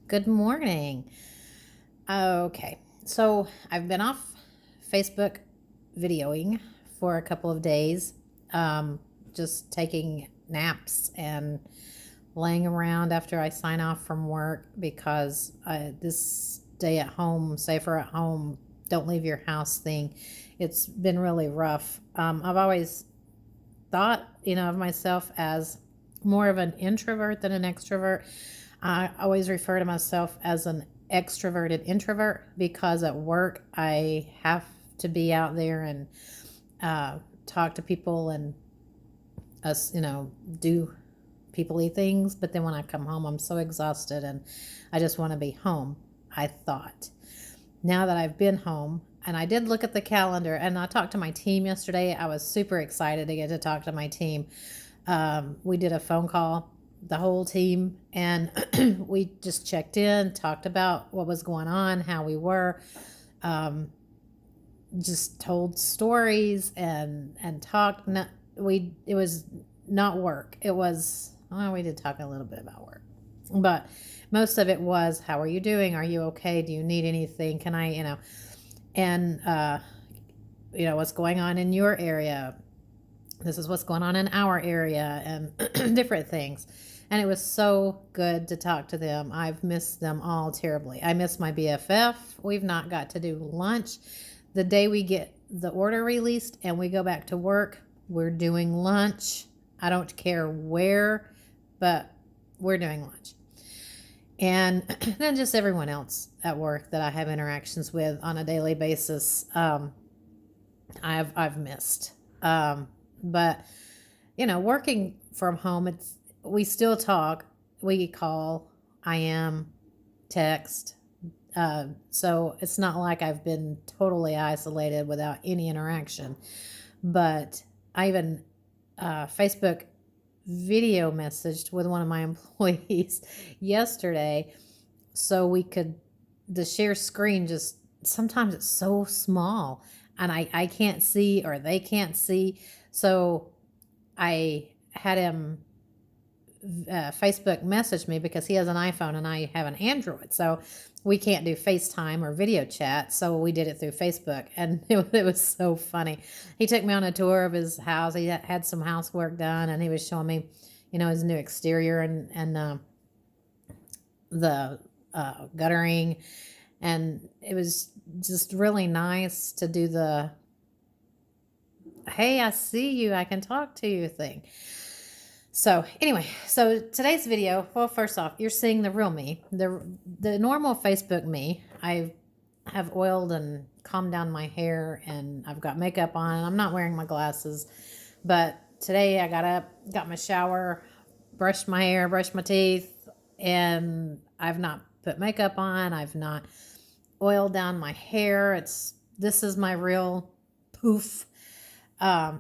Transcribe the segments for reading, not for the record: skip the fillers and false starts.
Good morning. Okay, so I've been off Facebook videoing for a couple of days, just taking naps and laying around after I sign off from work because this stay at home, safer at home, don't leave your house thing, it's been really rough. I've always thought, of myself as more of an introvert than an extrovert. I always refer to myself as an extroverted introvert because at work I have to be out there and talk to people and us, do people-y things. But then when I come home, I'm so exhausted and I just want to be home. I thought. Now that I've been home, and I did look at the calendar, and I talked to my team yesterday. I was super excited to get to talk to my team. We did a phone call, the whole team, and we just checked in, talked about what was going on, how we were, just told stories and talked. It was not work. It was, we did talk a little bit about work, but most of it was, how are you doing? Are you okay? Do you need anything? Can I, and, what's going on in your area? This is what's going on in our area, and different things. And it was so good to talk to them. I've missed them all terribly. I miss my BFF. We've not got to do lunch. The day we get the order released and we go back to work, we're doing lunch. I don't care where, but we're doing lunch. And then just everyone else at work that I have interactions with on a daily basis, I've missed. But working from home, we still talk. We call, IM, text. So it's not like I've been totally isolated without any interaction. But I even Facebook video messaged with one of my employees yesterday so we could, the share screen, just sometimes it's so small and I can't see or they can't see. So I had him Facebook message me because he has an iPhone and I have an Android. So we can't do FaceTime or video chat. So we did it through Facebook, and it was so funny. He took me on a tour of his house. He had some housework done, and he was showing me, his new exterior and the guttering. And it was just really nice to do the, hey, I see you, I can talk to you thing. So anyway, so today's video, well, first off, you're seeing the real me, the normal Facebook me. I have oiled and calmed down my hair, and I've got makeup on, and I'm not wearing my glasses. But today I got up, got my shower, brushed my hair, brushed my teeth, and I've not put makeup on. I've not oiled down my hair. This is my real poof hair.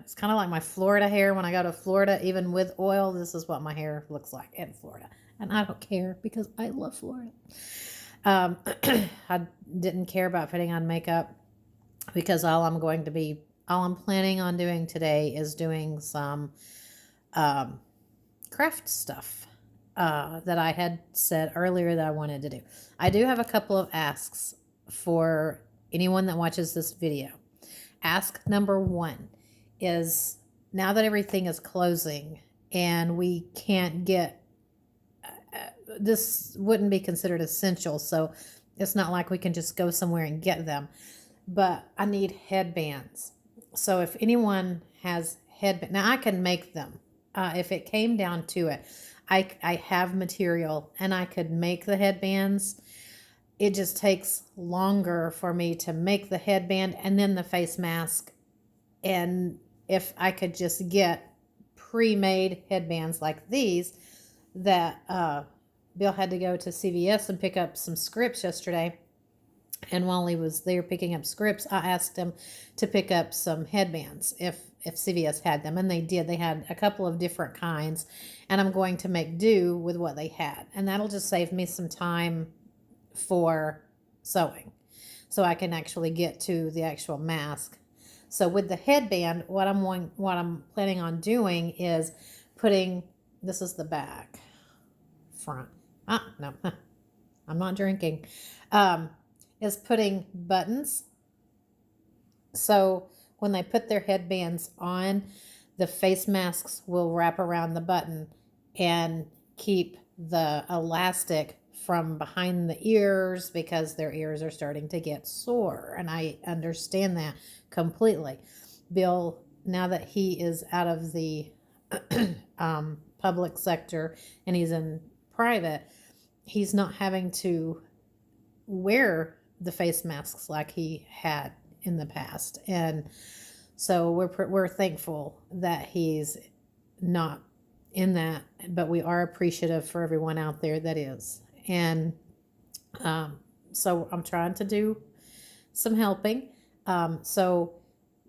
It's kind of like my Florida hair. When I go to Florida, even with oil, this is what my hair looks like in Florida. And I don't care because I love Florida. I didn't care about putting on makeup because all I'm planning on doing today is doing some craft stuff that I had said earlier that I wanted to do. I do have a couple of asks for anyone that watches this video. Ask number one is, now that everything is closing and we can't get, this wouldn't be considered essential, so it's not like we can just go somewhere and get them, but I need headbands. So if anyone has headbands, now I can make them. If it came down to it, I have material and I could make the headbands. It just takes longer for me to make the headband and then the face mask. And if I could just get pre-made headbands like these, that Bill had to go to CVS and pick up some scripts yesterday. And while he was there picking up scripts, I asked him to pick up some headbands if CVS had them. And they did. They had a couple of different kinds. And I'm going to make do with what they had. And that'll just save me some time for sewing, so I can actually get to the actual mask. So with the headband, what I'm planning on doing is putting, this is the back, front, No, I'm not drinking. Is putting buttons. So when they put their headbands on, the face masks will wrap around the button and keep the elastic from behind the ears because their ears are starting to get sore. And I understand that completely. Bill, now that he is out of the public sector and he's in private, he's not having to wear the face masks like he had in the past. And so we're thankful that he's not in that, but we are appreciative for everyone out there that is. And so I'm trying to do some helping. So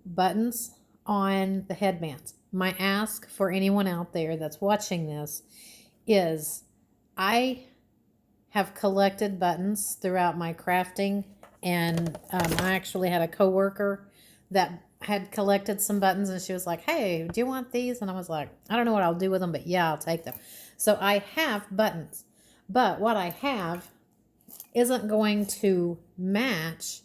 buttons on the headbands. My ask for anyone out there that's watching this is I have collected buttons throughout my crafting, and I actually had a coworker that had collected some buttons, and she was like, "Hey, do you want these?" And I was like, "I don't know what I'll do with them, but yeah, I'll take them." So I have buttons, but what I have isn't going to match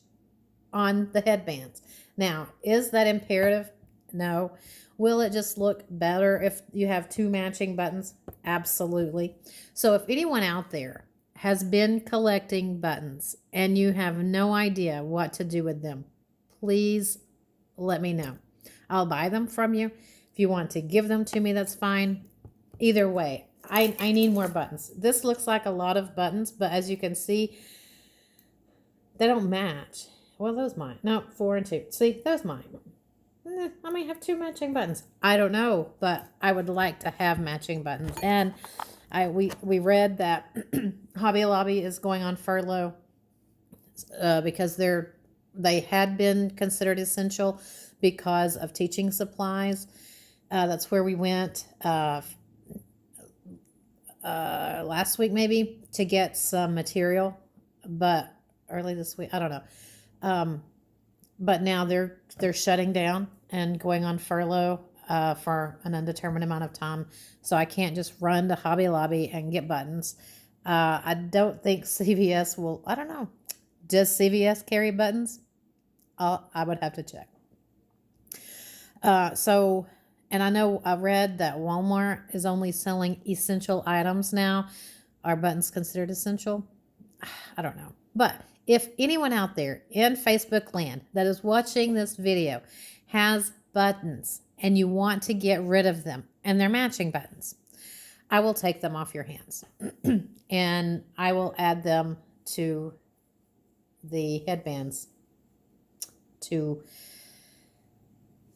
on the headbands. Now, is that imperative? No. Will it just look better if you have two matching buttons? Absolutely. So if anyone out there has been collecting buttons and you have no idea what to do with them, please let me know. I'll buy them from you. If you want to give them to me, that's fine. Either way, I need more buttons. This looks like a lot of buttons, but as you can see, they don't match. Well, those mine. No, 4 and 2. See, those mine. I may have two matching buttons. I don't know, but I would like to have matching buttons. And we read that Hobby Lobby is going on furlough because they had been considered essential because of teaching supplies. That's where we went last week maybe to get some material, but early this week, I don't know. But now they're shutting down and going on furlough for an undetermined amount of time. So I can't just run to Hobby Lobby and get buttons. I don't think CVS will. I don't know. Does CVS carry buttons? I would have to check. And I know I read that Walmart is only selling essential items now. Are buttons considered essential? I don't know. But if anyone out there in Facebook land that is watching this video has buttons and you want to get rid of them and they're matching buttons, I will take them off your hands and I will add them to the headbands to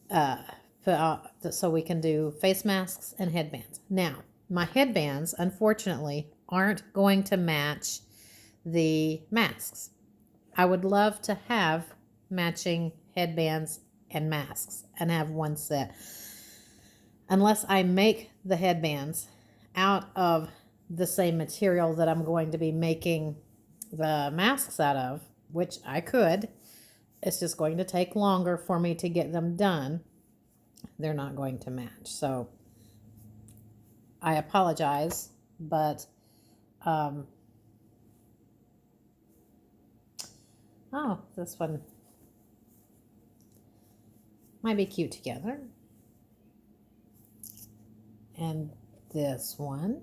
put out so we can do face masks and headbands. Now, my headbands, unfortunately, aren't going to match the masks. I would love to have matching headbands and masks and have one set. Unless I make the headbands out of the same material that I'm going to be making the masks out of, which I could. It's just going to take longer for me to get them done. They're not going to match. So I apologize, but oh, this one might be cute together. And this one.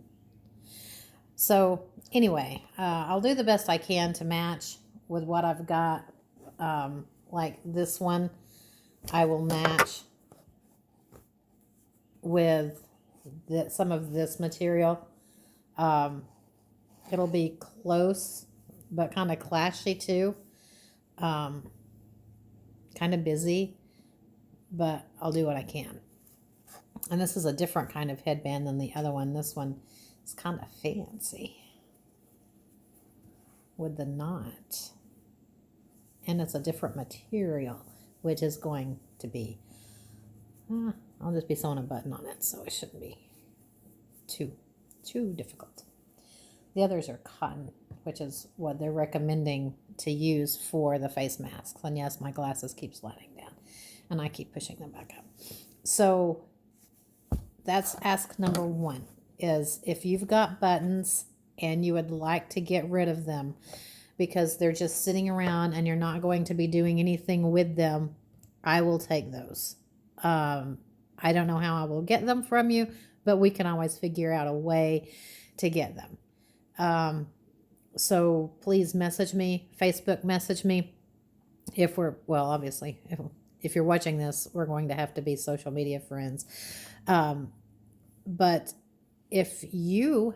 So anyway, I'll do the best I can to match with what I've got. Like this one, I will match with some of this material. It'll be close, but kind of clashy too. Kind of busy, but I'll do what I can. And this is a different kind of headband than the other one. This one is kind of fancy with the knot. And it's a different material, which is going to be, I'll just be sewing a button on it, so it shouldn't be too difficult. The others are cotton, which is what they're recommending to use for the face masks. And yes, my glasses keep sliding down, and I keep pushing them back up. So that's ask number one, is if you've got buttons and you would like to get rid of them because they're just sitting around and you're not going to be doing anything with them, I will take those. I don't know how I will get them from you, but we can always figure out a way to get them. So please message me, Facebook message me. If we're, well, obviously, if you're watching this, we're going to have to be social media friends. But if you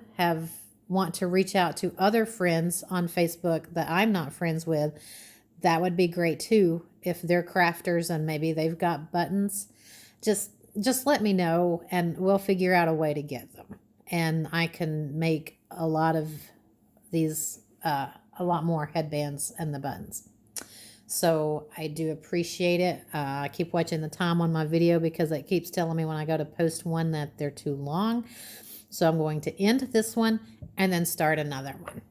want to reach out to other friends on Facebook that I'm not friends with, that would be great too. If they're crafters and maybe they've got buttons, just let me know and we'll figure out a way to get them. And I can make a lot of these, a lot more headbands and the buttons. So I do appreciate it. I keep watching the time on my video because it keeps telling me when I go to post one that they're too long. So I'm going to end this one and then start another one.